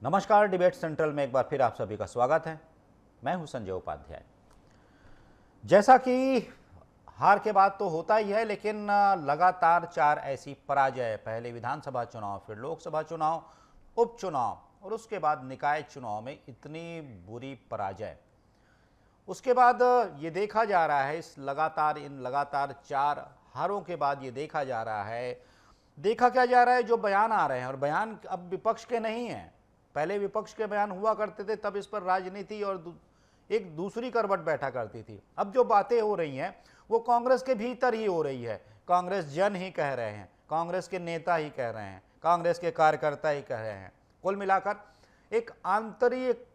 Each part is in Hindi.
नमस्कार, डिबेट सेंट्रल में एक बार फिर आप सभी का स्वागत है। मैं हूं संजय उपाध्याय। जैसा कि हार के बाद तो होता ही है, लेकिन लगातार 4 ऐसी पराजय, पहले विधानसभा चुनाव, फिर लोकसभा चुनाव, उपचुनाव और उसके बाद निकाय चुनाव में इतनी बुरी पराजय, उसके बाद ये देखा जा रहा है इन लगातार 4 हारों के बाद ये देखा जा रहा है, देखा क्या जा रहा है, जो बयान आ रहे हैं, और बयान अब विपक्ष के नहीं हैं। पहले विपक्ष के बयान हुआ करते थे, तब इस पर राजनीति और एक दूसरी करवट बैठा करती थी। अब जो बातें हो रही हैं वो कांग्रेस के भीतर ही हो रही है। कांग्रेस जन ही कह रहे हैं, कांग्रेस के नेता ही कह रहे हैं, कांग्रेस के कार्यकर्ता ही कह रहे हैं। कुल मिलाकर एक आंतरिक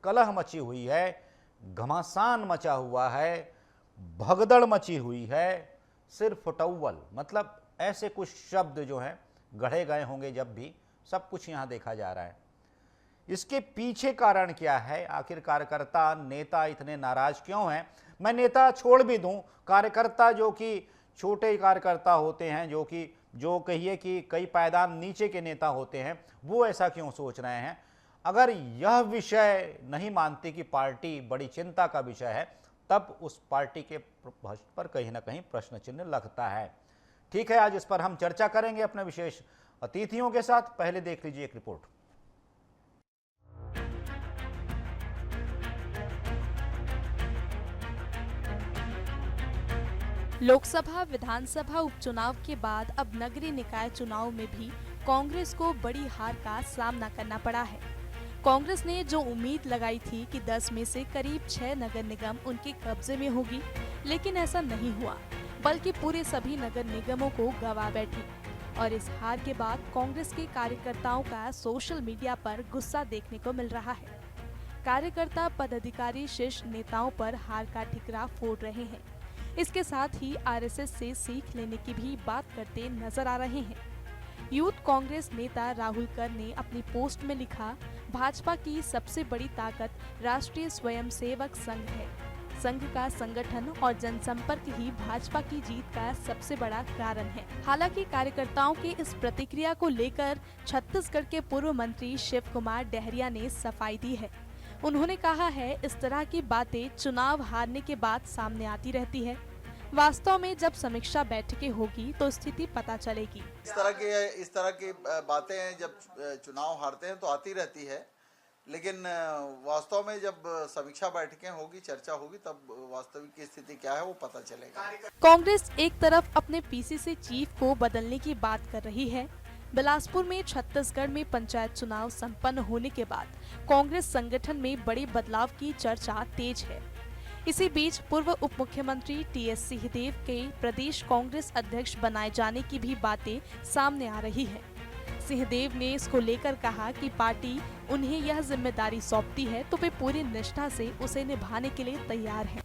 कलह मची हुई है, घमासान मचा हुआ है, भगदड़ मची हुई है। सिर्फ फटौवल, मतलब ऐसे कुछ शब्द जो हैं गढ़े गए होंगे, जब भी सब कुछ यहाँ देखा जा रहा है। इसके पीछे कारण क्या है? आखिर कार्यकर्ता नेता इतने नाराज क्यों हैं? मैं नेता छोड़ भी दूं, कार्यकर्ता जो कि छोटे कार्यकर्ता होते हैं, जो कहिए कि कई पायदान नीचे के नेता होते हैं, वो ऐसा क्यों सोच रहे हैं? अगर यह विषय नहीं मानती कि पार्टी बड़ी चिंता का विषय है, तब उस पार्टी के पर कहीं ना कहीं प्रश्न चिन्ह लगता है। ठीक है, आज इस पर हम चर्चा करेंगे अपने विशेष अतिथियों के साथ। पहले देख लीजिए एक रिपोर्ट। लोकसभा विधानसभा उपचुनाव के बाद अब नगरीय निकाय चुनाव में भी कांग्रेस को बड़ी हार का सामना करना पड़ा है। कांग्रेस ने जो उम्मीद लगाई थी कि 10 में से करीब 6 नगर निगम उनके कब्जे में होगी, लेकिन ऐसा नहीं हुआ, बल्कि पूरे सभी नगर निगमों को गंवा बैठी। और इस हार के बाद कांग्रेस के कार्यकर्ताओं का सोशल मीडिया पर गुस्सा देखने को मिल रहा है। कार्यकर्ता पदाधिकारी शीर्ष नेताओं पर हार का ठिकरा फोड़ रहे हैं। इसके साथ ही आरएसएस से सीख लेने की भी बात करते नजर आ रहे हैं। यूथ कांग्रेस नेता राहुल कर ने अपनी पोस्ट में लिखा, भाजपा की सबसे बड़ी ताकत राष्ट्रीय स्वयंसेवक संघ है। संघ का संगठन और जनसंपर्क ही भाजपा की जीत का सबसे बड़ा कारण है। हालांकि कार्यकर्ताओं की इस प्रतिक्रिया को लेकर छत्तीसगढ़ के पूर्व मंत्री शिव कुमार डहरिया ने सफाई दी है। उन्होंने कहा है, इस तरह की बातें चुनाव हारने के बाद सामने आती रहती है। वास्तव में जब समीक्षा बैठकें होगी तो स्थिति पता चलेगी। इस तरह की बातें जब चुनाव हारते हैं तो आती रहती है, लेकिन वास्तव में जब समीक्षा बैठकें होगी, चर्चा होगी, तब वास्तविक की स्थिति क्या है वो पता चलेगा। कांग्रेस एक तरफ अपने पीसीसी चीफ को बदलने की बात कर रही है। बिलासपुर में छत्तीसगढ़ में पंचायत चुनाव संपन्न होने के बाद कांग्रेस संगठन में बड़े बदलाव की चर्चा तेज है। इसी बीच पूर्व उप मुख्यमंत्री टीएस सिंहदेव के प्रदेश कांग्रेस अध्यक्ष बनाए जाने की भी बातें सामने आ रही है। सिंहदेव ने इसको लेकर कहा कि पार्टी उन्हें यह जिम्मेदारी सौंपती है तो वे पूरी निष्ठा से उसे निभाने के लिए तैयार हैं।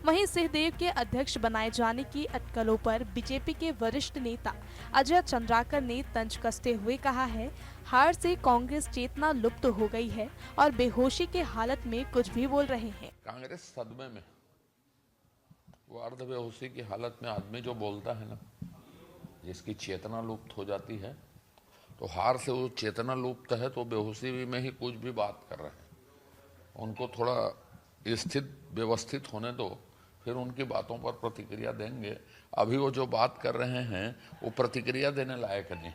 वहीं सिंहदेव के अध्यक्ष बनाए जाने की अटकलों पर बीजेपी के वरिष्ठ नेता अजय चंद्राकर ने तंज कसते हुए कहा है, हार से कांग्रेस चेतना लुप्त हो गई है और बेहोशी के हालत में कुछ भी बोल रहे हैं। कांग्रेस सदमे में, वो अर्ध बेहोशी की हालत में आदमी जो बोलता है ना, जिसकी चेतना लुप्त हो जाती है, तो हार से वो चेतना लुप्त है तो बेहोशी में ही कुछ भी बात कर रहे हैं। उनको थोड़ा स्थित व्यवस्थित होने दो, फिर उनकी बातों पर प्रतिक्रिया देंगे। अभी वो जो बात कर रहे हैं वो प्रतिक्रिया देने लायक नहीं।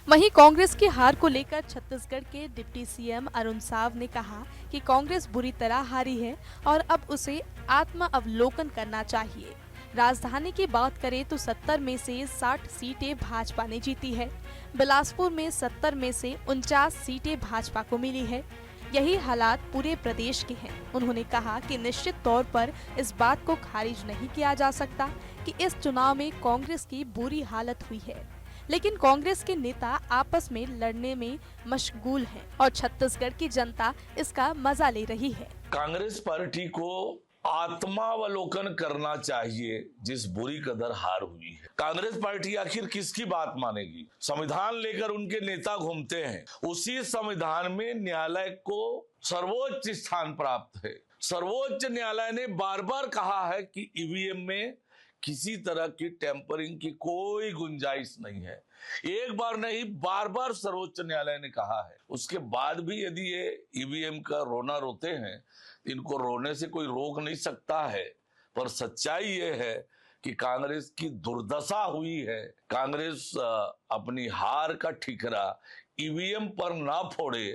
वहीं कांग्रेस की हार को लेकर छत्तीसगढ़ के डिप्टी सीएम अरुण साव ने कहा कि कांग्रेस बुरी तरह हारी है और अब उसे आत्म अवलोकन करना चाहिए। राजधानी की बात करें तो 70 में से 60 सीटें भाजपा ने जीती है। बिलासपुर में 70 में से 49 सीटें भाजपा को मिली है। यही हालात पूरे प्रदेश के हैं। उन्होंने कहा कि निश्चित तौर पर इस बात को खारिज नहीं किया जा सकता कि इस चुनाव में कांग्रेस की बुरी हालत हुई है, लेकिन कांग्रेस के नेता आपस में लड़ने में मशगूल हैं और छत्तीसगढ़ की जनता इसका मजा ले रही है। कांग्रेस पार्टी को आत्मावलोकन करना चाहिए जिस बुरी कदर हार हुई है। कांग्रेस पार्टी आखिर किसकी बात मानेगी? संविधान लेकर उनके नेता घूमते हैं, उसी संविधान में न्यायालय को सर्वोच्च स्थान प्राप्त है। सर्वोच्च न्यायालय ने बार बार कहा है कि ईवीएम में किसी तरह की टेम्परिंग की कोई गुंजाइश नहीं है। एक बार नहीं, बार बार सर्वोच्च न्यायालय ने कहा है। उसके बाद भी यदि ये ईवीएम का रोना रोते हैं, इनको रोने से कोई रोक नहीं सकता है। पर सच्चाई ये है कि कांग्रेस की दुर्दशा हुई है। कांग्रेस अपनी हार का ठिकरा ईवीएम पर ना फोड़े,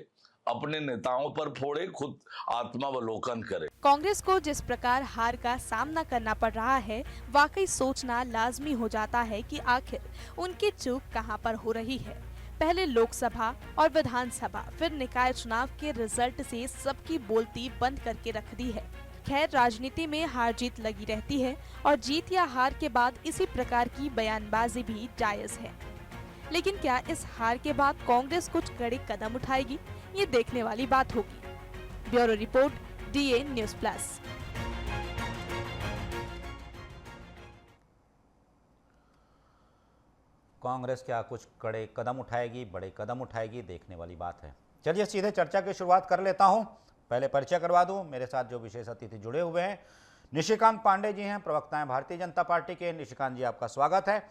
अपने नेताओं पर फोड़े, खुद आत्मावलोकन करे। कांग्रेस को जिस प्रकार हार का सामना करना पड़ रहा है, वाकई सोचना लाजमी हो जाता है कि आखिर उनकी चूक कहां पर हो रही है। पहले लोकसभा और विधानसभा, फिर निकाय चुनाव के रिजल्ट से सबकी बोलती बंद करके रख दी है। खैर, राजनीति में हार जीत लगी रहती है और जीत या हार के बाद इसी प्रकार की बयानबाजी भी जायज है। लेकिन क्या इस हार के बाद कांग्रेस कुछ कड़े कदम उठाएगी, ये देखने वाली बात होगी। Bureau report, DA news plus. Congress क्या कुछ कड़े कदम उठाएगी, बड़े कदम उठाएगी, देखने वाली बात है। चलिए सीधे चर्चा की शुरुआत कर लेता हूं। पहले परिचय करवा दूं, मेरे साथ जो विशेष अतिथि जुड़े हुए हैं, निशिकांत पांडे जी हैं, प्रवक्ता हैं भारतीय जनता पार्टी के। निशिकांत जी, आपका स्वागत है।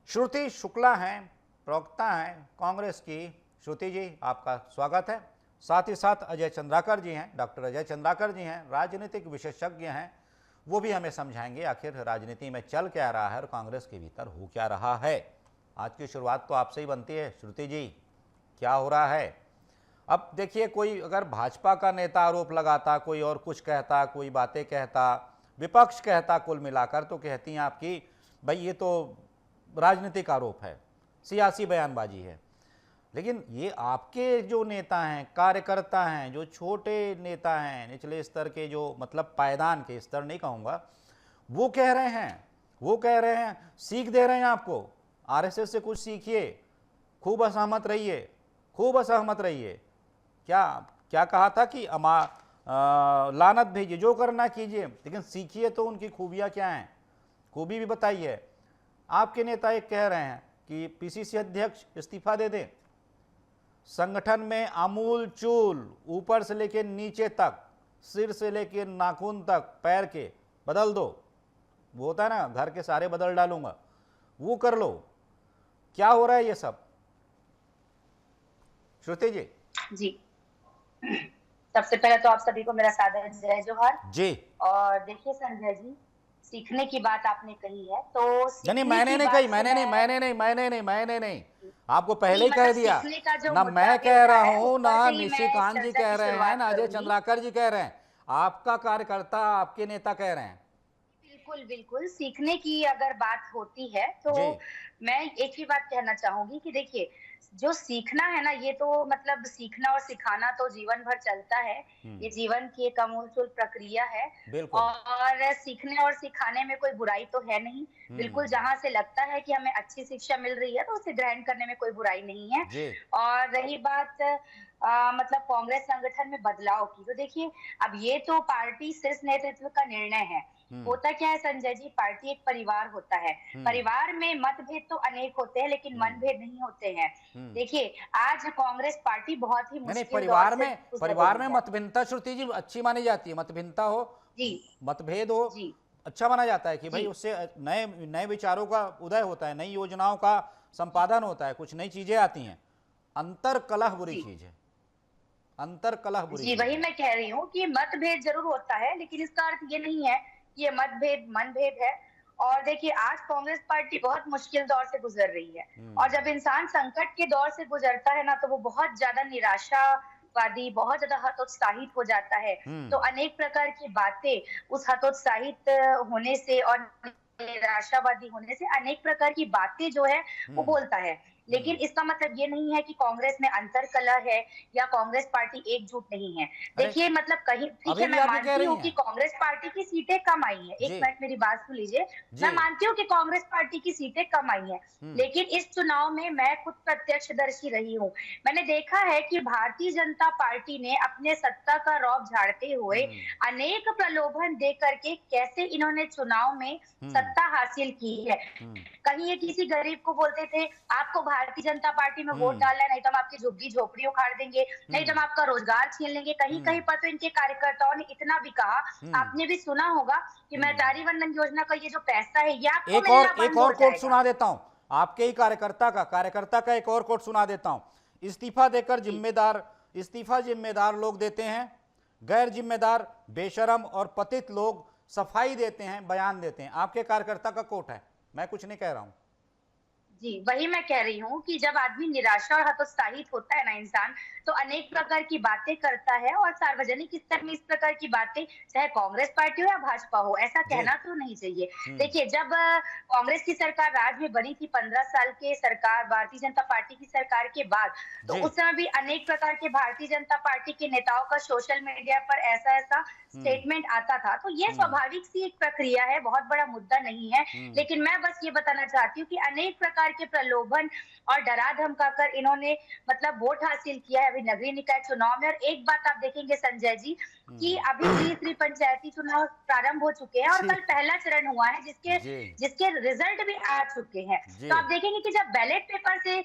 श्रुति शुक्ला हैं, प्रवक्ता हैं कांग्रेस की। श्रुति जी, आपका स्वागत है। साथ ही साथ अजय चंद्राकर जी हैं, डॉक्टर अजय चंद्राकर जी हैं, राजनीतिक विशेषज्ञ हैं। वो भी हमें समझाएंगे आखिर राजनीति में चल क्या रहा है और कांग्रेस के भीतर हो क्या रहा है। आज की शुरुआत तो आपसे ही बनती है। श्रुति जी, क्या हो रहा है? अब देखिए, कोई अगर भाजपा का नेता आरोप लगाता, कोई और कुछ कहता, कोई बातें कहता, विपक्ष कहता, कुल मिलाकर तो कहती हैं आपकी भाई ये तो राजनीतिक आरोप है, सियासी बयानबाजी है। लेकिन ये आपके जो नेता हैं, कार्यकर्ता हैं, जो छोटे नेता हैं, निचले स्तर के, जो मतलब पायदान के स्तर नहीं कहूँगा, वो कह रहे हैं, सीख दे रहे हैं आपको, आरएसएस से कुछ सीखिए, खूब असहमत रहिए। क्या कहा था कि लानत भेजिए, जो करना कीजिए, लेकिन सीखिए तो उनकी खूबियाँ क्या हैं, खूबी भी बताइए। आपके नेता एक कह रहे हैं कि पीसीसी अध्यक्ष इस्तीफा दे दें, संगठन में आमूल चूल ऊपर से लेकर नीचे तक, सिर से लेकर नाखून तक, पैर के बदल दो। वो होता है ना, घर के सारे बदल डालूंगा, वो कर लो। क्या हो रहा है ये सब? श्रुति जी। जी, सबसे पहले तो आप सभी को मेरा सादर जय जोहार जी। और देखिए संजय जी, सीखने की बात आपने कही है तो नहीं, मैंने नहीं, आपको पहले ही कह दिया ना। मैं कह रहा हूँ ना, निशिकांत जी कह रहे हैं, ना अजय चंद्राकर जी कह रहे हैं, आपका कार्यकर्ता, आपके नेता कह रहे हैं। बिल्कुल सीखने की अगर बात होती है तो मैं एक ही बात कहना चाहूंगी कि देखिए, जो सीखना है ना, ये तो मतलब सीखना और सिखाना तो जीवन भर चलता है। ये जीवन की एक अमूलचूल प्रक्रिया है और सीखने और सिखाने में कोई बुराई तो है नहीं। बिल्कुल, जहां से लगता है कि हमें अच्छी शिक्षा मिल रही है तो उसे ग्रहण करने में कोई बुराई नहीं है। और रही बात मतलब कांग्रेस संगठन में बदलाव की, तो देखिए, अब ये तो पार्टी शीर्ष नेतृत्व का निर्णय है। होता क्या है संजय जी, पार्टी एक परिवार होता है। परिवार में मतभेद तो अनेक होते हैं, लेकिन मनभेद नहीं होते हैं। देखिए, आज कांग्रेस पार्टी बहुत ही मुश्किल परिवार में मतभिन्नता, श्रुति जी, अच्छी मानी जाती है। मतभिन्नता हो जी, मतभेद हो जी, अच्छा माना जाता है कि भाई उससे नए विचारों का उदय होता है, नई योजनाओं का संपादन होता है, कुछ नई चीजें आती हैं। अंतर कलह बुरी चीज है, अंतर कलह बुरी जी, वही मैं कह रही हूँ कि मतभेद जरूर होता है, लेकिन इसका अर्थ ये नहीं है कि ये मतभेद मनभेद है। और देखिए, आज कांग्रेस पार्टी बहुत मुश्किल दौर से गुजर रही है और जब इंसान संकट के दौर से गुजरता है ना, तो वो बहुत ज्यादा निराशावादी, बहुत ज्यादा हतोत्साहित हो जाता है। तो अनेक प्रकार की बातें उस हतोत्साहित होने से और निराशावादी होने से अनेक प्रकार की बातें जो है वो बोलता है। लेकिन इसका मतलब ये नहीं है कि कांग्रेस में अंतर कलह है या कांग्रेस पार्टी एकजुट नहीं है। देखिए, मतलब कहीं ठीक है, मैं मानती हूँ कि कांग्रेस पार्टी की सीटें कम आई हैं। एक मिनट मेरी बात सुन लीजिए। मैं मानती हूँ कि कांग्रेस पार्टी की सीटें कम आई हैं, लेकिन इस चुनाव में मैं खुद प्रत्यक्षदर्शी रही हूँ। मैंने देखा है कि भारतीय जनता पार्टी ने अपने सत्ता का रौब झाड़ते हुए अनेक प्रलोभन दे करके कैसे इन्होंने चुनाव में सत्ता हासिल की है। कहीं ये किसी गरीब को बोलते थे, आपको भारतीय जनता पार्टी में वोट डालना है, नहीं तो हम आपकी झुग्गी झोपड़ी उखाड़ देंगे, नहीं तो हम आपका रोजगार छीन लेंगे। कहीं कहीं पर तो इनके कार्यकर्ताओं ने इतना भी कहा, आपने भी सुना होगा कि महतारी वंदन योजना का ये जो पैसा है, ये आपको एक और कोट सुना देता हूँ। आपके ही कार्यकर्ता का एक और कोट सुना देता हूं। इस्तीफा जिम्मेदार लोग देते हैं, गैर जिम्मेदार, बेशरम और पतित लोग सफाई देते हैं, बयान देते हैं। आपके कार्यकर्ता का कोट है, मैं कुछ नहीं कह रहा हूं। जी, वही मैं कह रही हूँ कि जब आदमी निराशा और हतोत्साहित होता है ना इंसान, तो अनेक प्रकार की बातें करता है और सार्वजनिक स्तर में इस प्रकार की बातें, चाहे कांग्रेस पार्टी हो या भाजपा हो, ऐसा कहना तो नहीं चाहिए। देखिए, जब कांग्रेस की सरकार राज्य में बनी थी 15 साल के सरकार भारतीय जनता पार्टी की सरकार के बाद, तो उस समय भी अनेक प्रकार के भारतीय जनता पार्टी के नेताओं का सोशल मीडिया पर ऐसा स्टेटमेंट आता था। तो ये स्वाभाविक सी एक प्रक्रिया है, बहुत बड़ा मुद्दा नहीं है। लेकिन मैं बस ये बताना चाहती हूँ कि अनेक प्रकार के प्रलोभन और डरा धमकाकर इन्होंने मतलब वोट हासिल किया है अभी नगरीय निकाय चुनाव में। और एक बात आप देखेंगे संजय जी कि अभी तीसरी पंचायती चुनाव प्रारंभ हो चुके हैं और कल पहला चरण हुआ है जिसके रिजल्ट भी आ चुके हैं। तो आप देखेंगे कि जब बैलेट पेपर से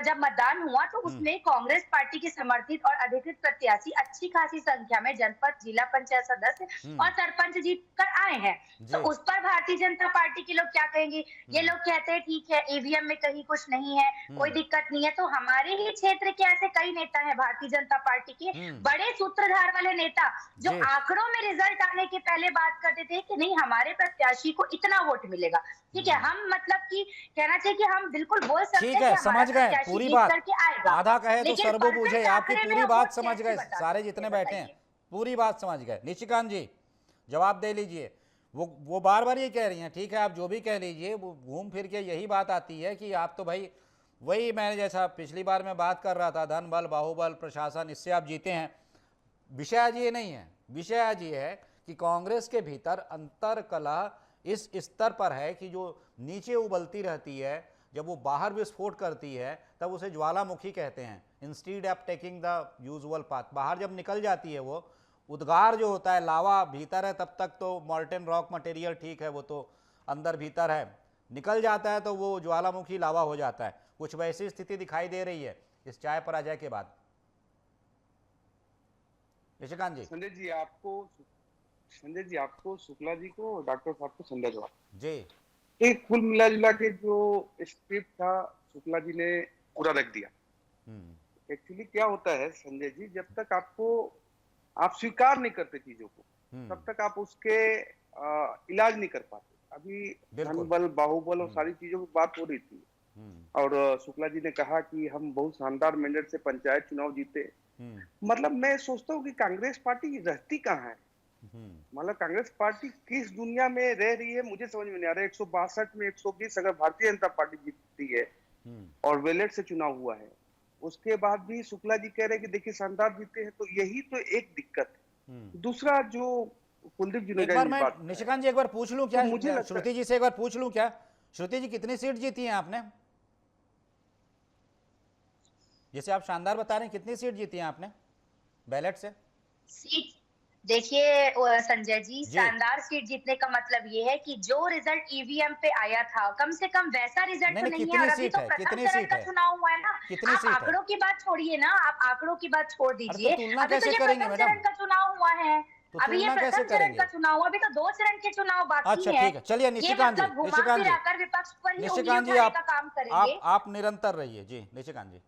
जब मतदान हुआ तो उसमें कांग्रेस पार्टी के समर्थित और अधिकृत प्रत्याशी अच्छी खासी संख्या में जनपद, जिला पंचायत सदस्य और सरपंच जीत कर आए हैं। तो उस पर भारतीय जनता पार्टी के लोग क्या कहेंगे? ये लोग कहते हैं ठीक है, ईवीएम में कहीं कुछ नहीं है, कोई दिक्कत नहीं है। तो हमारे ही क्षेत्र के ऐसे कई नेता हैं भारतीय जनता पार्टी के, बड़े सूत्रधार वाले नेता, जो आंकड़ों में रिजल्ट आने के पहले बात करते थे कि नहीं हमारे प्रत्याशी को इतना वोट मिलेगा। ठीक है, हम मतलब कि कहना चाहिए कि हम बिल्कुल बोल सकते हैं कि समझ गए पूरी बात, आधा कहे तो लेकिन सर्वो पूछे, आपकी आंकड़े पूरी में बात वोट समझ गए, कैसे सारे जितने बैठे हैं पूरी बात समझ गए। निशिकांत जी जवाब दे लीजिए। वो बार बार ये कह रही हैं, ठीक है आप जो भी कह लीजिए, वो घूम फिर के यही बात आती है कि आप तो भाई वही मैंने जैसा पिछली बार मैं बात कर रहा था, धन बल, बाहुबल, प्रशासन, इससे आप जीते हैं। विषय आज ये नहीं है, विषय आज ये है कि कांग्रेस के भीतर अंतर कला इस स्तर पर है कि जो नीचे उबलती रहती है, जब वो बाहर विस्फोट करती है तब उसे ज्वालामुखी कहते हैं, instead of taking the usual path. बाहर जब निकल जाती है वो उद्गार जो होता है, लावा भीतर है तब तक तो मॉल्टेन रॉक मटेरियल ठीक है, वो तो अंदर भीतर है, निकल जाता है तो वो ज्वालामुखी लावा हो जाता है। कुछ वैसी स्थिति दिखाई दे रही है इस चाय पराजय के बाद। निशिकांत जी। संजय जी आपको शुक्ला जी को, डॉक्टर साहब को संजय जवाब जी। एक कुल मिला जुला के जो स्क्रिप्ट था शुक्ला जी ने पूरा रख दिया। एक्चुअली क्या होता है संजय जी, जब तक आप स्वीकार नहीं करते चीजों को, तब तक आप उसके इलाज नहीं कर पाते। अभी धनबल, बाहुबल और सारी चीजों की बात हो रही थी और शुक्ला जी ने कहा कि हम बहुत शानदार मेंडेट से पंचायत चुनाव जीते। मतलब मैं सोचता हूँ कि कांग्रेस पार्टी रहती कहाँ है? मतलब कांग्रेस पार्टी किस दुनिया में रह रही है, मुझे समझ में नहीं आ रहा है। 162 में 120 अगर भारतीय जनता पार्टी जीतती है और बैलेट से चुनाव हुआ है, उसके बाद भी शुक्ला जी कह रहे हैं कि देखिए शानदार जीते हैं, तो यही तो एक दिक्कत है। दूसरा जो कुलदीप जुनेजा जी बात, निशिकांत जी एक बार पूछ लूं क्या, तो मुझे श्रुति जी से एक बार पूछ लूं क्या, श्रुति जी कितनी सीट जीती हैं आपने? जैसे आप शानदार बता रहे हैं, कितनी सीट जीती हैं आपने बैलेट से? सीट देखिए संजय जी, शानदार सीट जीतने का मतलब ये है कि जो रिजल्ट ईवीएम पे आया था कम से कम वैसा रिजल्ट तो नहीं है। और अभी तो प्रथम चरण का चुनाव हुआ है ना, आप आंकड़ों की बात छोड़िए ना, आप आंकड़ों की बात छोड़ दीजिए। अभी तो ये प्रथम चरण का चुनाव हुआ है, अभी ये प्रथम चरण का चुनाव हुआ, अभी तो 2 चरण के चुनाव बाकी है। चलिए निशिकांत जी, विपक्ष पर ही उंगलियां उठाने का काम करेंगे। आप निरंतर रहिए जी। निशिकांत जी।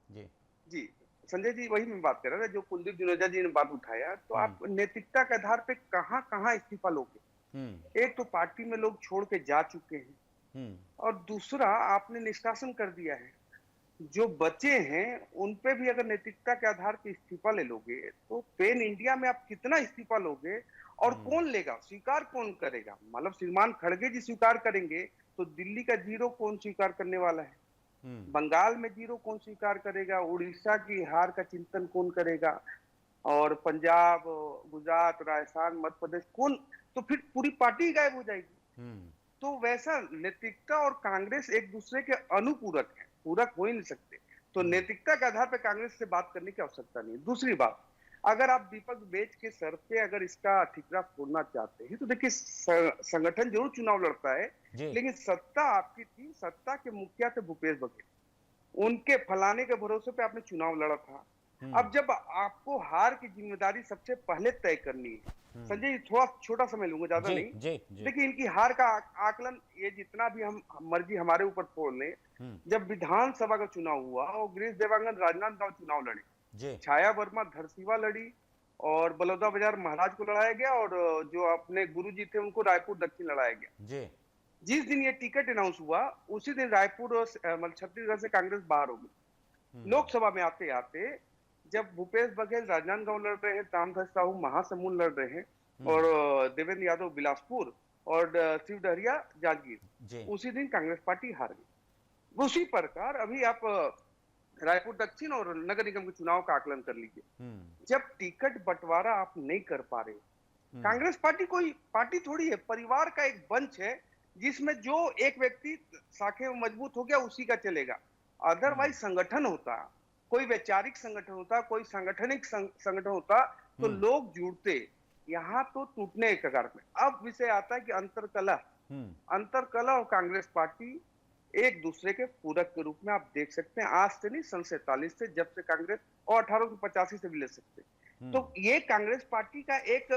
जी जी संजय जी, वही मैं बात कर रहा था जो कुलदीप जुनेजा जी ने बात उठाया। तो आप नैतिकता के आधार पे कहाँ इस्तीफा लोगे? एक तो पार्टी में लोग छोड़ के जा चुके हैं और दूसरा आपने निष्कासन कर दिया है। जो बचे हैं उन पे भी अगर नैतिकता के आधार पे इस्तीफा ले लोगे तो पेन इंडिया में आप कितना इस्तीफा लोगे और कौन लेगा, स्वीकार कौन करेगा? मतलब श्रीमान खड़गे जी स्वीकार करेंगे तो दिल्ली का 0 कौन स्वीकार करने वाला है? बंगाल में 0 कौन स्वीकार करेगा? उड़ीसा की हार का चिंतन कौन करेगा? और पंजाब, गुजरात, राजस्थान, मध्य प्रदेश कौन? तो फिर पूरी पार्टी गायब हो जाएगी। तो वैसा नैतिकता और कांग्रेस एक दूसरे के अनुपूरक है, पूरक हो ही नहीं सकते। तो नैतिकता के आधार पर कांग्रेस से बात करने की आवश्यकता नहीं। दूसरी बात, अगर आप दीपक बेच के सर पे अगर इसका ठिकरा फोड़ना चाहते हैं तो देखिए संगठन जरूर चुनाव लड़ता है, लेकिन सत्ता आपकी थी, सत्ता के मुखिया थे भूपेश बघेल, उनके फलाने के भरोसे पे आपने चुनाव लड़ा था। अब जब आपको हार की जिम्मेदारी सबसे पहले तय करनी है, संजय जी थोड़ा छोटा समय लूंगा, ज्यादा जी, नहीं। जी। देखिए इनकी हार का आकलन ये जितना भी हम मर्जी हमारे ऊपर फोड़ लें, जब विधानसभा का चुनाव हुआ और गिरीश देवांगन राजनांदगांव चुनाव लड़े, जी, छाया वर्मा धरसीवा लड़ी और बलौदा बाजार महाराज को लड़ाया गया, और जो अपने गुरुजी थे उनको रायपुर दक्षिण लड़ाया गया। जी, जिस दिन ये टिकट अनाउंस हुआ उसी दिन रायपुर और मतलब छत्तीसगढ़ से कांग्रेस बाहर हो गई। लोकसभा में आते आते जब भूपेश बघेल राजनांदगांव लड़ रहे हैं, तामध्वज साहू महासमुंद लड़ रहे हैं, और देवेंद्र यादव बिलासपुर और शिव डहरिया जांजगीर, उसी दिन कांग्रेस पार्टी हार गई। उसी प्रकार अभी आप रायपुर दक्षिण और नगर निगम के चुनाव का आकलन कर लीजिए। जब टिकट बंटवारा आप नहीं कर पा रहे, कांग्रेस पार्टी कोई पार्टी थोड़ी है, परिवार का एक बंच है जिसमें जो एक व्यक्ति शाखे में मजबूत हो गया उसी का चलेगा। अदरवाइज संगठन होता, कोई वैचारिक संगठन होता, कोई सांगठनिक संगठन होता तो लोग जुड़ते, यहाँ तो टूटने के कगार में। अब विषय आता है कि अंतरकलह और कांग्रेस पार्टी एक दूसरे के पूरक के रूप में आप देख सकते हैं। आज से नहीं, सन 47 से, जब से कांग्रेस, और 1885 से भी ले सकते। तो ये कांग्रेस पार्टी का एक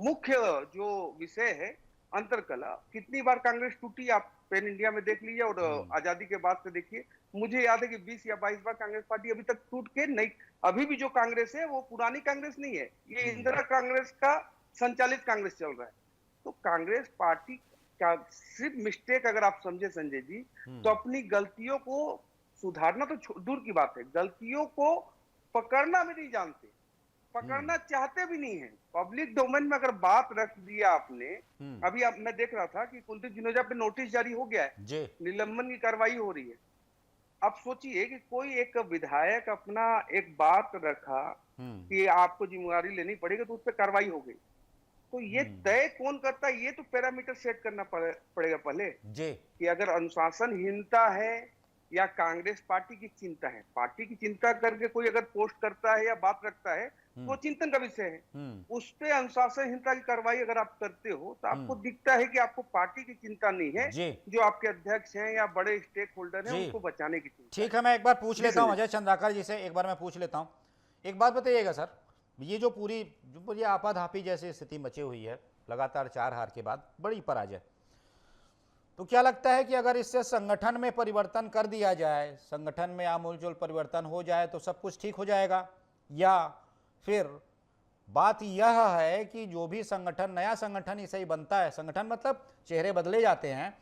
मुख्य जो विषय है, अंतरकलह। कितनी बार कांग्रेस टूटी आप पैन इंडिया में देख लीजिए, और आजादी के बाद से देखिए। मुझे याद है कि 20 या 22 बार कांग्रेस पार्टी अभी तक टूट के नहीं। अभी भी जो कांग्रेस है वो पुरानी कांग्रेस नहीं है, ये इंदिरा कांग्रेस का संचालित कांग्रेस चल रहा है। तो कांग्रेस पार्टी का सिर्फ मिस्टेक अगर आप समझे संजय जी, तो अपनी गलतियों को सुधारना तो दूर की बात है, गलतियों को पकड़ना भी नहीं जानते, पकड़ना चाहते भी नहीं है। पब्लिक डोमेन में अगर बात रख दिया आपने, अभी मैं देख रहा था कि कुलदीप जुनेजा पे नोटिस जारी हो गया है, निलंबन की कार्रवाई हो रही है। अब सोचिए कि कोई एक विधायक अपना एक बात रखा कि आपको जिम्मेदारी लेनी पड़ेगी, तो उस पर कार्रवाई हो गई। तो ये तय कौन करता है? ये तो पैरामीटर सेट करना पड़ेगा पहले कि अगर अनुशासनहीनता है या कांग्रेस पार्टी की चिंता है। पार्टी की चिंता करके कोई अगर पोस्ट करता है या बात रखता है तो वो चिंतन का विषय है। उस पे अनुशासनहीनता की कार्रवाई अगर आप करते हो तो आपको दिखता है कि आपको पार्टी की चिंता नहीं है, जो आपके अध्यक्ष हैं या बड़े स्टेक होल्डर हैं उनको बचाने की चिंता। ठीक है, मैं एक बार पूछ लेता हूँ अजय चंद्राकर जी से, एक बार मैं पूछ लेता हूँ। एक बात बताइएगा सर, ये जो पूरी आपाधापी जैसी स्थिति मची हुई है, लगातार 4 हार के बाद बड़ी पराजय, तो क्या लगता है कि अगर इससे संगठन में परिवर्तन कर दिया जाए, संगठन में आमूलचूल परिवर्तन हो जाए तो सब कुछ ठीक हो जाएगा, या फिर बात यह है कि जो भी संगठन, नया संगठन ही सही बनता है, संगठन मतलब चेहरे बदले जाते हैं,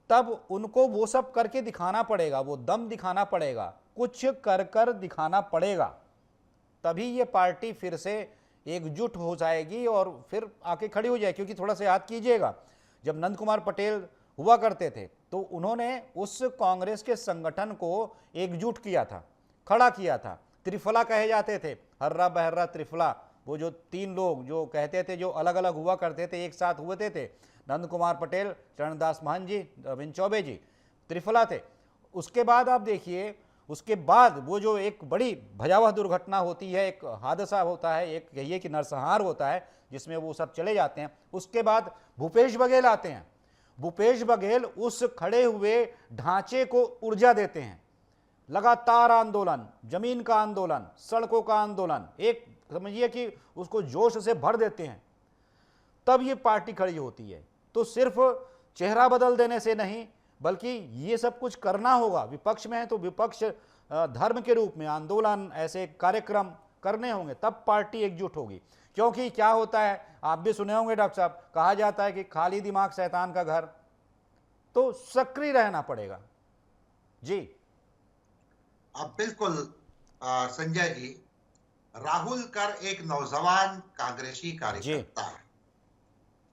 तब उनको वो सब करके दिखाना पड़ेगा, वो दम दिखाना पड़ेगा, कुछ कर दिखाना पड़ेगा, तभी ये पार्टी फिर से एकजुट हो जाएगी और फिर आके खड़ी हो जाएगी। क्योंकि थोड़ा सा याद कीजिएगा, जब नंद कुमार पटेल हुआ करते थे तो उन्होंने उस कांग्रेस के संगठन को एकजुट किया था, खड़ा किया था। त्रिफला कहे जाते थे, हर्रा बहर्रा त्रिफला, वो जो 3 लोग जो कहते थे, जो अलग अलग हुआ करते थे, एक साथ हुए थे नंद कुमार पटेल, चरणदास महंत जी, अरविंद चौबे जी, त्रिफला थे। उसके बाद आप देखिए, उसके बाद वो जो एक बड़ी भयावह दुर्घटना होती है, एक हादसा होता है, एक कहिए कि नरसंहार होता है, जिसमें वो सब चले जाते हैं। उसके बाद भूपेश बघेल आते हैं। भूपेश बघेल उस खड़े हुए ढांचे को ऊर्जा देते हैं, लगातार आंदोलन, जमीन का आंदोलन, सड़कों का आंदोलन, एक समझिए कि उसको जोश से भर देते हैं, तब ये पार्टी खड़ी होती है। तो सिर्फ चेहरा बदल देने से नहीं, बल्कि ये सब कुछ करना होगा। विपक्ष में है तो विपक्ष धर्म के रूप में आंदोलन, ऐसे कार्यक्रम करने होंगे, तब पार्टी एकजुट होगी। क्योंकि क्या होता है, आप भी सुने होंगे डॉक्टर साहब, कहा जाता है कि खाली दिमाग शैतान का घर, तो सक्रिय रहना पड़ेगा। जी अब बिल्कुल संजय जी, राहुल कर एक नौजवान कांग्रेसी कार्यकर्ता है,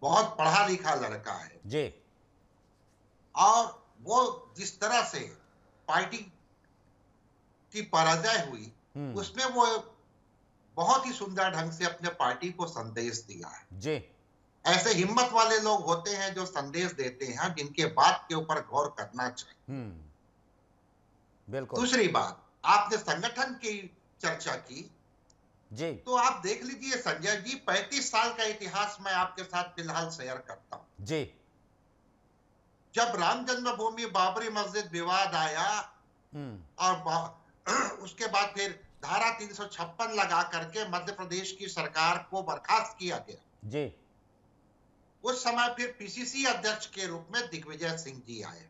बहुत पढ़ा लिखा लड़का है जी, और वो जिस तरह से पार्टी की पराजय हुई उसमें वो बहुत ही सुंदर ढंग से अपने पार्टी को संदेश दिया है जी। ऐसे हिम्मत वाले लोग होते हैं जो संदेश देते हैं, जिनके बात के ऊपर गौर करना चाहिए। बिल्कुल। दूसरी बात, आपने संगठन की चर्चा की जी, तो आप देख लीजिए संजय जी, 35 साल का इतिहास मैं आपके साथ फिलहाल शेयर करता हूं। जी, जब राम जन्मभूमि बाबरी मस्जिद विवाद आया और उसके बाद फिर धारा 356 लगा करके मध्य प्रदेश की सरकार को बर्खास्त किया गया जी। उस समय फिर पीसीसी अध्यक्ष के रूप में दिग्विजय सिंह जी आए।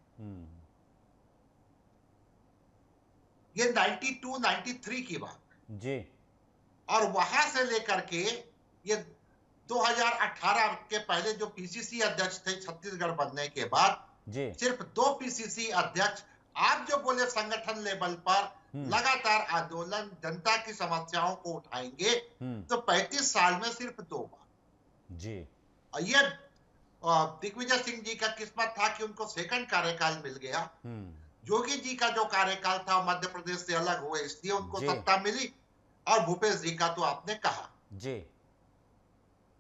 ये 92-93 की बात जी। और वहां से लेकर के ये 2018 के पहले जो पीसीसी अध्यक्ष थे छत्तीसगढ़ बनने के बाद जी। सिर्फ 2 पीसीसी अध्यक्ष, आप जो बोले संगठन लेवल पर लगातार आंदोलन, जनता की समस्याओं को उठाएंगे, तो 35 साल में सिर्फ 2 बार जी। और ये दिग्विजय सिंह जी का किस्मत था कि उनको सेकंड कार्यकाल मिल गया। जोगी जी का जो कार्यकाल था मध्य प्रदेश से अलग हुए, इसलिए उनको सत्ता मिली। और भूपेश जी का तो आपने कहा जी।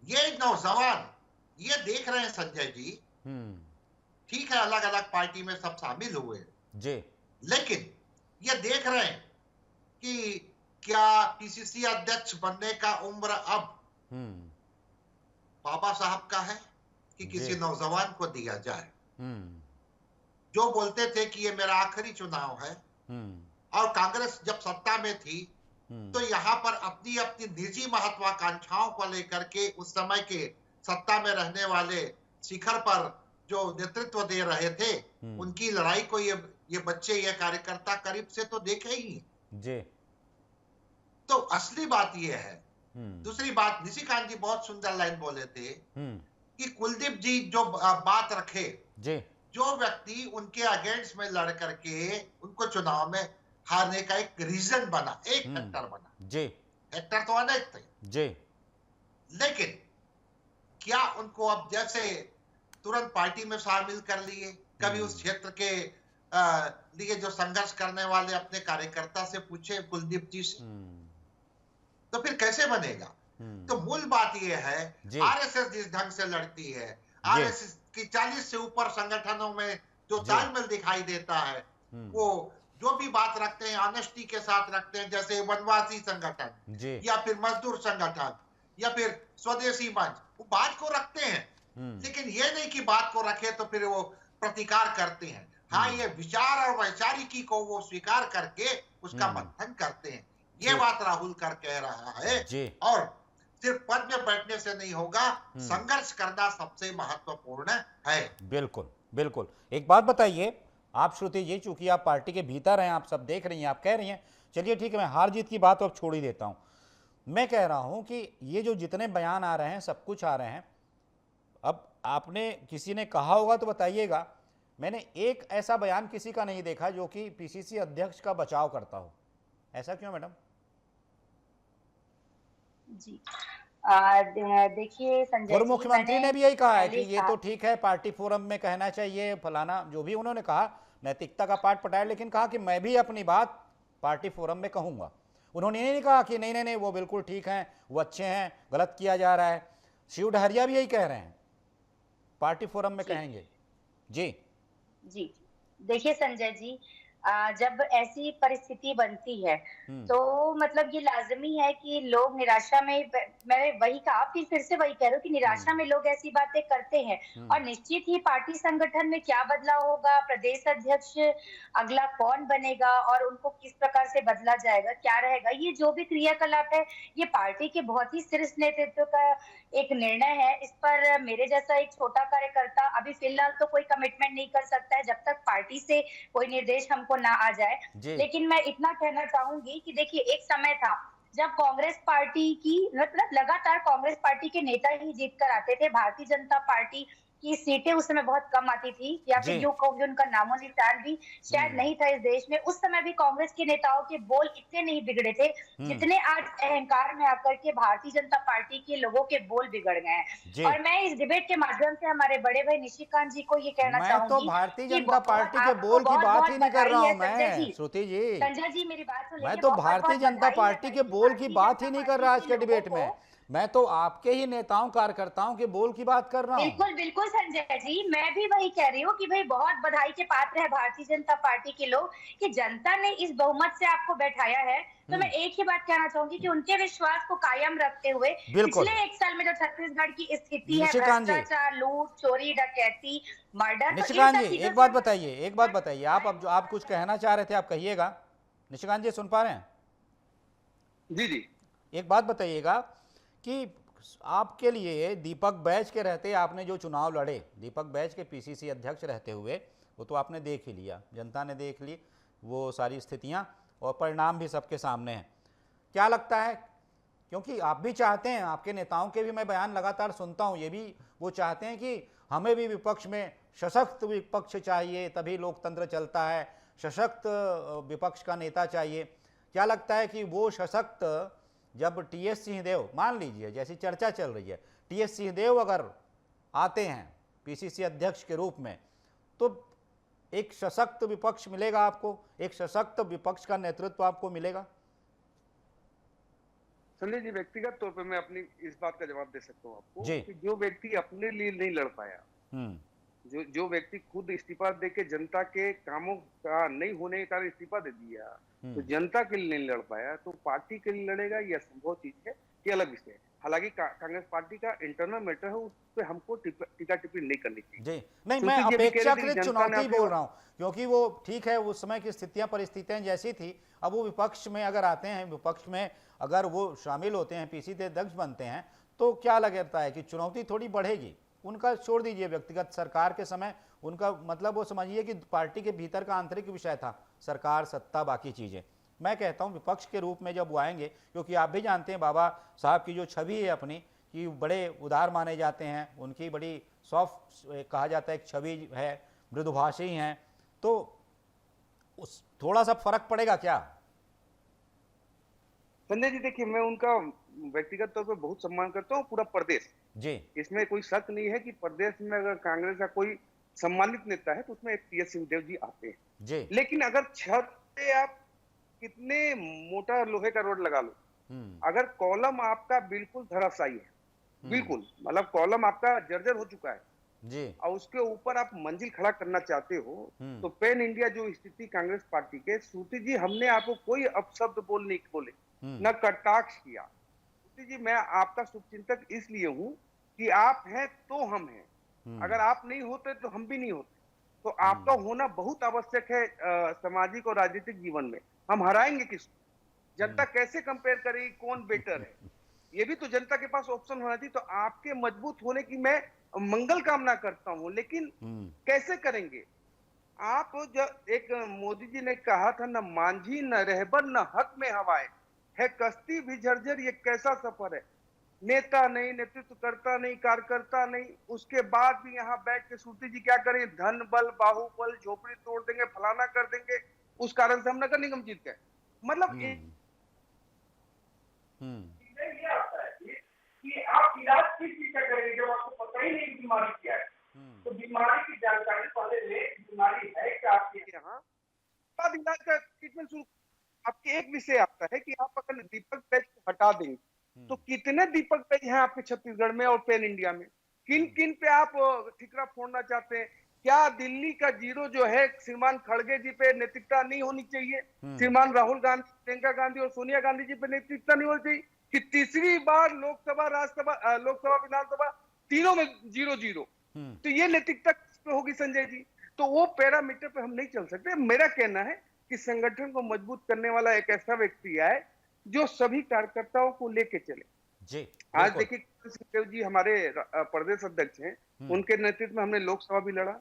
ये नौजवान ये देख रहे हैं संजय जी, ठीक है अलग अलग पार्टी में सब शामिल हुए जी, लेकिन ये देख रहे हैं कि क्या पीसीसी अध्यक्ष बनने का उम्र अब बाबा साहब का है कि किसी नौजवान को दिया जाए। जो बोलते थे कि ये मेरा आखिरी चुनाव है, और कांग्रेस जब सत्ता में थी तो यहाँ पर अपनी अपनी निजी महत्वाकांक्षाओं को लेकर के उस समय के सत्ता में रहने वाले शिखर पर जो नेतृत्व दे रहे थे, उनकी लड़ाई को ये बच्चे, ये कार्यकर्ता करीब से तो देखे ही जी। तो असली बात ये है। दूसरी बात, निशिकांत जी बहुत सुंदर लाइन बोले थे कि कुलदीप जी जो बात रखे जी, जो व्यक्ति उनके अगेंस्ट में लड़ करके उनको चुनाव में हारने का एक रीजन बना, एक फैक्टर बना जी। फैक्टर तो अनेक थे जी, लेकिन क्या उनको अब जैसे तुरंत पार्टी में शामिल कर लिए? कभी उस क्षेत्र के लिए जो संघर्ष करने वाले अपने कार्यकर्ता से पूछे कुलदीप जी से, तो फिर कैसे बनेगा? तो मूल बात यह है, आरएसएस जिस ढंग से लड़ती है, आरएसएस की 40 से ऊपर संगठनों में जो तालमेल दिखाई देता है, वो जो भी बात रखते हैं ऑनेस्टी के साथ रखते हैं, जैसे वनवासी संगठन या फिर मजदूर संगठन या फिर स्वदेशी मंच, वो बात को रखते हैं, लेकिन ये नहीं कि बात को रखे तो फिर वो प्रतिकार करते हैं। हाँ, ये विचार और वैचारिकी को वो स्वीकार करके उसका मंथन करते हैं। ये बात राहुल कर कह रहा है। और सिर्फ पद में बैठने से नहीं होगा, संघर्ष करना सबसे महत्वपूर्ण है। बिल्कुल बिल्कुल। एक बात बताइए आप श्रुति जी, चूंकि आप पार्टी के भीतर हैं, आप सब देख रही हैं, आप कह रही हैं, चलिए ठीक है, मैं हार जीत की बात अब छोड़ ही देता हूं। मैं कह रहा हूं कि ये जो जितने बयान आ रहे हैं, सब कुछ आ रहे हैं, अब आपने किसी ने कहा होगा तो बताइएगा, मैंने एक ऐसा बयान किसी का नहीं देखा जो कि पीसीसी अध्यक्ष का बचाव करता हो। ऐसा क्यों मैडम? जी देखिए संजय, और मुख्यमंत्री ने भी यही कहा है कि ये तो ठीक है, पार्टी फोरम में कहना चाहिए, फलाना जो भी उन्होंने कहा, नैतिकता का पाठ पढ़ाया, लेकिन कहा कि मैं भी अपनी बात पार्टी फोरम में कहूंगा। उन्होंने ये नहीं कहा कि नहीं नहीं नहीं वो बिल्कुल ठीक हैं, वो अच्छे हैं, गलत किया जा रहा है। शिव डहरिया भी यही कह रहे हैं, पार्टी फोरम में कहेंगे। जी जी, देखिए संजय जी, जब ऐसी परिस्थिति बनती है तो मतलब ये लाजमी है कि लोग निराशा में, मैं वही कहा, फिर से वही कह रही हूँ कि निराशा में लोग ऐसी बातें करते हैं। और निश्चित ही पार्टी संगठन में क्या बदलाव होगा, प्रदेश अध्यक्ष अगला कौन बनेगा और उनको किस प्रकार से बदला जाएगा, क्या रहेगा, ये जो भी क्रियाकलाप है, ये पार्टी के बहुत ही शीर्ष नेतृत्व का एक निर्णय है। इस पर मेरे जैसा एक छोटा कार्यकर्ता अभी फिलहाल तो कोई कमिटमेंट नहीं कर सकता है जब तक पार्टी से कोई निर्देश हमको ना आ जाए। लेकिन मैं इतना कहना चाहूंगी कि देखिए, एक समय था जब कांग्रेस पार्टी की मतलब लगातार कांग्रेस पार्टी के नेता ही जीत कर आते थे। भारतीय जनता पार्टी की सीटें उस समय बहुत कम आती थी, या फिर यूं कहो कि उनका नामो निशान भी शायद नहीं था इस देश में। उस समय भी कांग्रेस के नेताओं के बोल इतने नहीं बिगड़े थे जितने आज अहंकार में आकर के भारतीय जनता पार्टी के लोगों के बोल बिगड़ गए हैं। और मैं इस डिबेट के माध्यम से हमारे बड़े भाई निशिकांत जी को ये कहना चाहूंगी, मैं तो भारतीय जनता पार्टी के बोल की बात ही नहीं कर रहा हूँ मैं, श्रुति जी। संजय जी मेरी बात सुनिए, मैं तो भारतीय जनता पार्टी के बोल की बात ही नहीं कर रहा आज के डिबेट में, मैं तो आपके ही नेताओं कार्यकर्ताओं के बोल की बात कर रहा हूँ। बिल्कुल बिल्कुल संजय जी, मैं भी वही कह रही हूँ कि भाई बहुत बधाई के पात्र है भारतीय जनता पार्टी के लोग कि जनता ने इस बहुमत से आपको बैठाया है। तो मैं एक ही बात कहना चाहूंगी कि उनके विश्वास को कायम रखते हुए पिछले 1 साल में जो छत्तीसगढ़ की स्थिति है, भ्रष्टाचार, लूट, चोरी, डकैती, मर्डर। निशिकांत जी एक बात बताइए, आप अब जो आप कुछ कहना चाह रहे थे आप कहिएगा। निशिकांत जी सुन पा रहे हैं? जी जी। एक बात बताइएगा कि आपके लिए दीपक बैज के रहते आपने जो चुनाव लड़े, दीपक बैज के पीसीसी अध्यक्ष रहते हुए, वो तो आपने देख ही लिया, जनता ने देख ली वो सारी स्थितियां, और परिणाम भी सबके सामने हैं। क्या लगता है, क्योंकि आप भी चाहते हैं, आपके नेताओं के भी मैं बयान लगातार सुनता हूं, ये भी वो चाहते हैं कि हमें भी विपक्ष में सशक्त विपक्ष चाहिए, तभी लोकतंत्र चलता है, सशक्त विपक्ष का नेता चाहिए। क्या लगता है कि वो सशक्त, जब टीएस सिंहदेव, मान लीजिए जैसी चर्चा चल रही है, टीएस सिंहदेव अगर आते हैं पीसीसी अध्यक्ष के रूप में, तो एक सशक्त विपक्ष मिलेगा आपको, एक सशक्त विपक्ष का नेतृत्व आपको मिलेगा? संजय जी, व्यक्तिगत तौर पे मैं अपनी इस बात का जवाब दे सकता हूँ आपको जी। कि जो व्यक्ति अपने लिए नहीं लड़ पाया, जो व्यक्ति खुद इस्तीफा देके जनता के कामों का नहीं होने के कारण इस्तीफा दे दिया, तो जनता के लिए नहीं लड़ पाया, तो पार्टी के लिए लड़ेगा, यह संभव चीज है, ये अलग विषय है। हालांकि कांग्रेस पार्टी का इंटरनल मैटर है, उस पर हमको टीका टिप्पणी नहीं करनी चाहिए। जी नहीं, मैं अपेक्षाकृत चुनौती बोल रहा हूं, क्योंकि वो ठीक है, उस समय की स्थितियां परिस्थितियां जैसी थी, अब वो विपक्ष में अगर आते हैं, विपक्ष में अगर वो शामिल होते हैं, पीसीसी अध्यक्ष बनते हैं, तो क्या लगता है कि चुनौती थोड़ी बढ़ेगी? उनका छोड़ दीजिए व्यक्तिगत, सरकार के समय उनका मतलब वो समझिए कि पार्टी के भीतर का आंतरिक विषय था, सरकार, सत्ता, बाकी चीजें। मैं कहता हूं विपक्ष के रूप में जब वो आएंगे, क्योंकि आप भी जानते हैं बाबा साहब की जो छवि है अपनी, कि बड़े उदार माने जाते हैं, उनकी बड़ी सॉफ्ट कहा जाता है एक छवि है, मृदुभाषी हैं, तो उस थोड़ा सा फर्क पड़ेगा क्या? संजय जी देखिए, मैं उनका व्यक्तिगत तौर पर बहुत सम्मान करता हूँ, पूरा प्रदेश जी, इसमें कोई शक नहीं है कि प्रदेश में अगर कांग्रेस का कोई सम्मानित नेता है तो उसमें एक टीएस सिंहदेव जी आते हैं जी। लेकिन अगर छत पे आप कितने मोटा लोहे का रोड लगा लो, अगर कॉलम आपका बिल्कुल धराशायी है, बिल्कुल मतलब कॉलम आपका जर्जर हो चुका है जी, और उसके ऊपर आप मंजिल खड़ा करना चाहते हो, तो पैन इंडिया जो स्थिति कांग्रेस पार्टी के, श्रुति जी हमने आपको कोई अपशब्द बोलने बोले न कटाक्ष किया। श्रुति जी मैं आपका शुभचिंतक इसलिए हूं कि आप हैं तो हम हैं, अगर आप नहीं होते तो हम भी नहीं होते, तो आपका होना बहुत आवश्यक है सामाजिक और राजनीतिक जीवन में। हम हराएंगे किसको? जनता कैसे कंपेयर करेगी कौन बेटर है? ये भी तो जनता के पास ऑप्शन होना चाहिए। तो आपके मजबूत होने की मैं मंगल कामना करता हूं, लेकिन कैसे करेंगे आप? जब एक मोदी जी ने कहा था, न मांझी न रहबर न हक में हवाएं है कश्ती भी झरझर, ये कैसा सफर है। नेता नहीं, नेतृत्व करता नहीं, कार्यकर्ता नहीं, उसके बाद भी यहाँ बैठ के श्रुति जी क्या करें, धन बल बाहुबल झोपड़ी तोड़ देंगे, फलाना कर देंगे, उस कारण से हम नगर निगम जीत गए। मतलब ये आता है कि आप इलाज किस चीज का करेंगे जब आपको पता ही नहीं बीमारी क्या है। तो बीमारी की जानकारी पहले ले, बीमारी है क्या आपके यहाँ, तब इलाज का ट्रीटमेंट शुरू। आपके एक विषय आता है कि आप अगर दीपक बैज को हटा देंगे तो कितने दीपक बैज हैं आपके छत्तीसगढ़ में और पैन इंडिया में? किन किन पे आप ठिकरा फोड़ना चाहते हैं? क्या दिल्ली का जीरो जो है श्रीमान खड़गे जी पे नैतिकता नहीं होनी चाहिए? श्रीमान राहुल गांधी, प्रियंका गांधी और सोनिया गांधी जी पे नैतिकता नहीं होनी चाहिए कि तीसरी बार लोकसभा, राज्यसभा, लोकसभा, विधानसभा तीनों में 0-0? तो ये नैतिकता किस पे होगी संजय जी? तो वो पैरामीटर पे हम नहीं चल सकते। मेरा कहना है कि संगठन को मजबूत करने वाला एक ऐसा व्यक्ति है जो सभी कार्यकर्ताओं को लेके चले। जी, आज देखिए सिंहदेव जी हमारे प्रदेश अध्यक्ष हैं, उनके नेतृत्व में हमने लोकसभा भी लड़ा,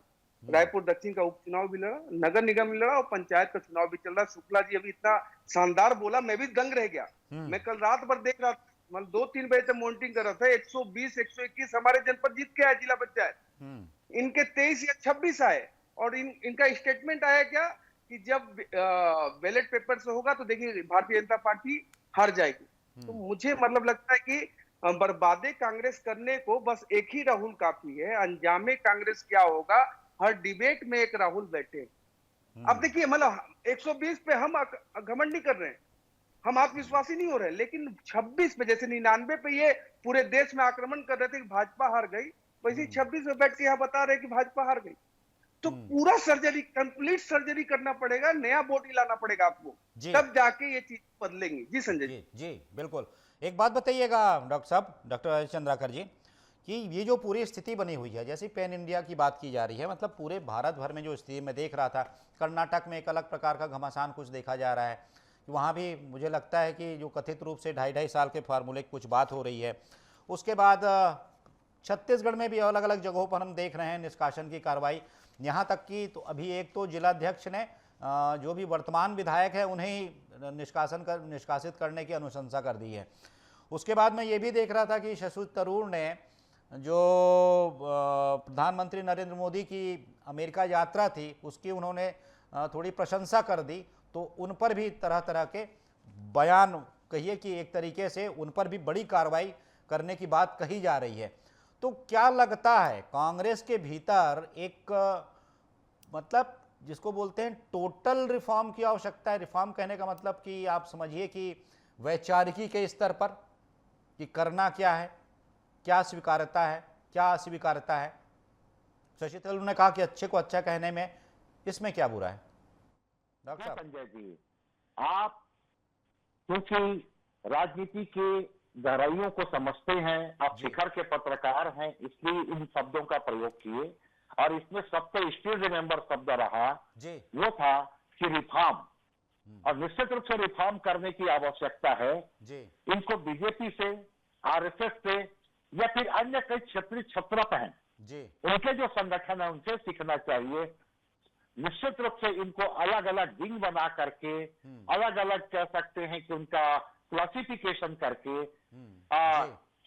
रायपुर दक्षिण का उपचुनाव भी लड़ा, नगर निगम भी लड़ा और पंचायत का चुनाव भी चल रहा। शुक्ला जी अभी इतना शानदार बोला, मैं भी दंग रह गया। मैं कल रात भर देख रहा था, मतलब 2-3 बजे तक मॉनिटरिंग कर रहा था। 120, 121 हमारे जनपद जीत के आए जिला पंचायत, इनके 23 या 26 आए। और इनका स्टेटमेंट आया क्या कि जब बैलेट पेपर से होगा तो देखिए भारतीय जनता पार्टी हार जाएगी। तो मुझे मतलब लगता है कि बर्बादे कांग्रेस करने को बस एक ही राहुल काफी है। अंजामे कांग्रेस क्या होगा, हर डिबेट में एक राहुल बैठे। अब देखिए मतलब 120 पे हम घमंड नहीं कर रहे हैं, हम आत्मविश्वासी नहीं हो रहे, लेकिन 26 पे जैसे 99 पे ये पूरे देश में आक्रमण कर रहे थे कि भाजपा हार गई, वैसे 26 पे बैठ के यहाँ बता रहे कि भाजपा हार गई। तो पूरा सर्जरी, कंप्लीट सर्जरी करना पड़ेगा, नया बॉडी लाना पड़ेगा आपको, तब जाके ये चीज बदलेंगी। जी संजय जी बिल्कुल। एक बात बताइएगा डॉक्टर साहब, डॉक्टर अजय चंद्राकर जी, कि ये जो पूरी स्थिति बनी हुई है, जैसे पैन इंडिया की बात की जा रही है, मतलब पूरे भारत भर में जो स्थिति मैं देख रहा था, कर्नाटक में एक अलग प्रकार का घमासान कुछ देखा जा रहा है, कि वहाँ भी मुझे लगता है कि जो कथित रूप से 2.5 साल के फार्मूले की कुछ बात हो रही है। उसके बाद छत्तीसगढ़ में भी अलग अलग जगहों पर हम देख रहे हैं निष्कासन की कार्रवाई, यहाँ तक कि तो अभी एक तो जिलाध्यक्ष ने जो भी वर्तमान विधायक है उन्हें निष्कासित करने की अनुशंसा कर दी है। उसके बाद मैं ये भी देख रहा था कि शशि तरूर ने जो प्रधानमंत्री नरेंद्र मोदी की अमेरिका यात्रा थी उसकी उन्होंने थोड़ी प्रशंसा कर दी, तो उन पर भी तरह तरह के बयान कहिए कि एक तरीके से उन पर भी बड़ी कार्रवाई करने की बात कही जा रही है। तो क्या लगता है कांग्रेस के भीतर एक मतलब जिसको बोलते हैं टोटल रिफॉर्म की आवश्यकता है? रिफॉर्म कहने का मतलब कि आप समझिए कि वैचारिकी के स्तर पर कि करना क्या है, क्या स्वीकारता है, क्या अस्वीकारता है। शशि तरूर ने कहा कि अच्छे को अच्छा कहने में इसमें क्या बुरा है? डॉक्टर साहब। संजय जी, आप क्योंकि राजनीति के गहराइयों को समझते हैं, आप शिखर के पत्रकार हैं, इसलिए इन शब्दों का प्रयोग किए। और इसमें सबसे स्टिल रिमेंबर शब्द रहा वो था कि रिफॉर्म, और निश्चित रूप से रिफॉर्म करने की आवश्यकता है। इनको बीजेपी से, आरएसएस से या फिर अन्य कई क्षेत्रीय छत्रप हैं उनके जो संगठन है उनसे सीखना चाहिए। निश्चित रूप से इनको अलग अलग विंग बना करके, अलग अलग कह सकते हैं कि उनका क्लासिफिकेशन करके,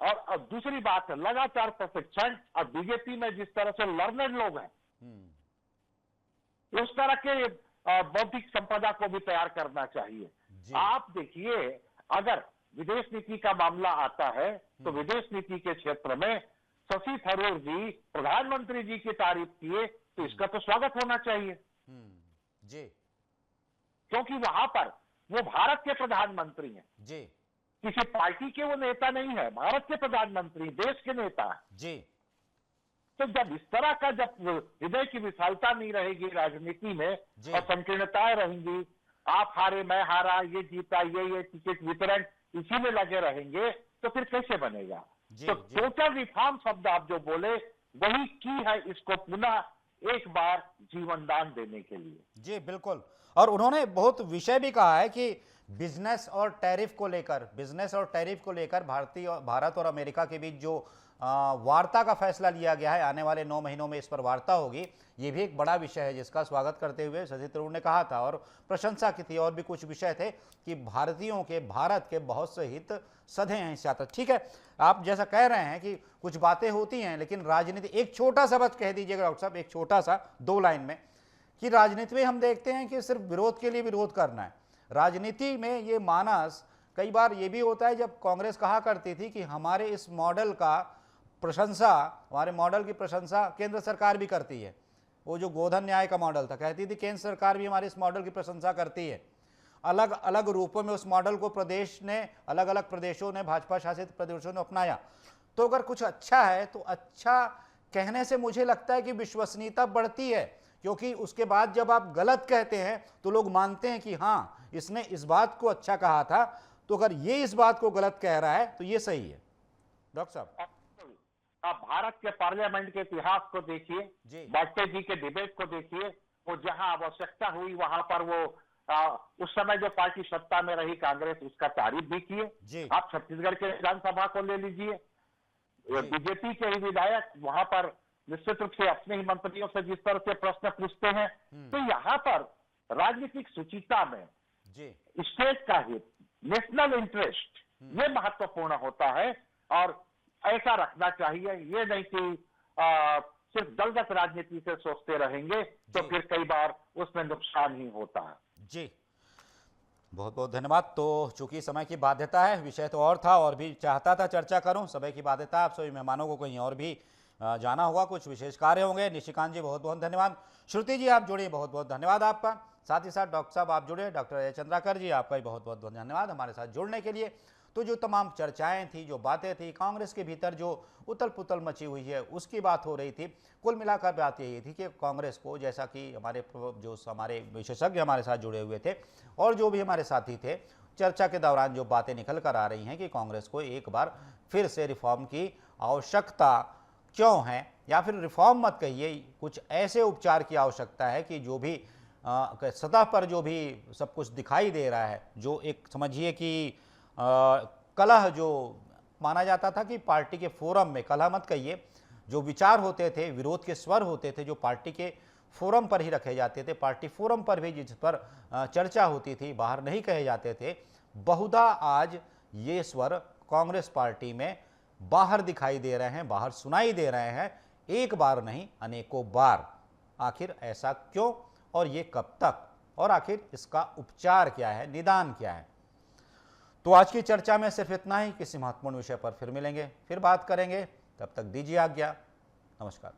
और दूसरी बात है लगातार प्रशिक्षण। और बीजेपी में जिस तरह से लर्नड लोग हैं उस तरह के बौद्धिक संपदा को भी तैयार करना चाहिए। आप देखिए, अगर विदेश नीति का मामला आता है तो विदेश नीति के क्षेत्र में शशि थरूर जी प्रधानमंत्री जी की तारीफ किए तो इसका तो स्वागत होना चाहिए क्योंकि वहां पर वो भारत के प्रधानमंत्री हैं, किसी पार्टी के वो नेता नहीं है, भारत के प्रधानमंत्री, देश के नेता है। तो जब इस तरह का, जब हृदय की विशालता नहीं रहेगी राजनीति में और संकीर्णताएं रहेंगी, आप हारे मैं हारा, ये जीता ये टिकट वितरण इसी में लगे रहेंगे तो फिर कैसे बनेगा? तो टोटल रिफॉर्म शब्द आप जो बोले वही की है इसको पुनः एक बार जीवन दान देने के लिए। जी बिल्कुल। और उन्होंने बहुत विषय भी कहा है कि बिजनेस और टैरिफ को लेकर भारत और अमेरिका के बीच जो वार्ता का फैसला लिया गया है, आने वाले 9 महीनों में इस पर वार्ता होगी, ये भी एक बड़ा विषय है जिसका स्वागत करते हुए शशि तरूर ने कहा था और प्रशंसा की थी। और भी कुछ विषय थे कि भारत के बहुत से हित सधे हैं इस यात्रा। ठीक है, आप जैसा कह रहे हैं कि कुछ बातें होती हैं, लेकिन राजनीति, एक छोटा सा बस कह दीजिएगा डॉक्टर साहब, एक छोटा सा 2 लाइन में, कि राजनीति में हम देखते हैं कि सिर्फ विरोध के लिए विरोध करना है। राजनीति में ये मानस कई बार ये भी होता है, जब कांग्रेस कहा करती थी कि हमारे इस मॉडल की प्रशंसा केंद्र सरकार भी करती है। वो जो गोधन न्याय का मॉडल था, कहती थी केंद्र सरकार भी हमारे इस मॉडल की प्रशंसा करती है। अलग अलग रूपों में उस मॉडल को अलग अलग प्रदेशों ने, भाजपा शासित प्रदेशों ने अपनाया। तो अगर कुछ अच्छा है तो अच्छा कहने से मुझे लगता है कि विश्वसनीयता बढ़ती है, क्योंकि उसके बाद जब आप गलत कहते हैं तो लोग मानते हैं कि हाँ, इसने इस बात को अच्छा कहा था, तो अगर ये इस बात को गलत कह रहा है तो ये सही है। डॉक्टर साहब, आप भारत के पार्लियामेंट के इतिहास को देखिए, वाजपेयी जी के डिबेट को देखिए, वो जहां आवश्यकता हुई वहां पर वो उस समय जो पार्टी सत्ता में रही कांग्रेस, उसका तारीफ भी किए। आप छत्तीसगढ़ के विधानसभा को ले लीजिए, बीजेपी के ही विधायक वहां पर निश्चित रूप से अपने ही मंत्रियों से जिस तरह से प्रश्न पूछते हैं, तो यहाँ पर राजनीतिक सुचिता में स्टेट का हित, नेशनल इंटरेस्ट, ये महत्वपूर्ण होता है और ऐसा रखना चाहिए। ये नहीं कि सिर्फ दलगत राजनीति से सोचते रहेंगे तो फिर कई बार उसमें नुकसान ही होता है। जी बहुत बहुत धन्यवाद। तो चूंकि समय की बाध्यता है, विषय तो और था और भी चाहता था चर्चा करूं, समय की बाध्यता, आप सभी मेहमानों को कहीं और भी जाना होगा, कुछ विशेष कार्य होंगे। निशिकांत जी बहुत बहुत धन्यवाद। श्रुति जी आप जुड़े, बहुत बहुत धन्यवाद आपका। साथ ही साथ डॉक्टर साहब आप जुड़े, डॉक्टर अजय चंद्राकर जी आपका भी बहुत बहुत धन्यवाद हमारे साथ जुड़ने के लिए। तो जो तमाम चर्चाएं थी, जो बातें थी, कांग्रेस के भीतर जो उथल पुथल मची हुई है उसकी बात हो रही थी। कुल मिलाकर बात यही थी कि कांग्रेस को, जैसा कि हमारे विशेषज्ञ हमारे साथ जुड़े हुए थे और जो भी हमारे साथी थे, चर्चा के दौरान जो बातें निकल कर आ रही हैं कि कांग्रेस को एक बार फिर से रिफॉर्म की आवश्यकता क्यों है, या फिर रिफॉर्म मत कहिए, कुछ ऐसे उपचार की आवश्यकता है कि जो भी सतह पर जो भी सब कुछ दिखाई दे रहा है, जो एक समझिए कि कलह जो माना जाता था कि पार्टी के फोरम में, कलह मत कहिए, जो विचार होते थे, विरोध के स्वर होते थे, जो पार्टी के फोरम पर ही रखे जाते थे, पार्टी फोरम पर भी जिस पर चर्चा होती थी, बाहर नहीं कहे जाते थे, बहुधा आज ये स्वर कांग्रेस पार्टी में बाहर दिखाई दे रहे हैं, बाहर सुनाई दे रहे हैं, एक बार नहीं अनेकों बार। आखिर ऐसा क्यों और ये कब तक, और आखिर इसका उपचार क्या है, निदान क्या है? तो आज की चर्चा में सिर्फ इतना ही। किसी महत्वपूर्ण विषय पर फिर मिलेंगे, फिर बात करेंगे। तब तक दीजिए आज्ञा। नमस्कार।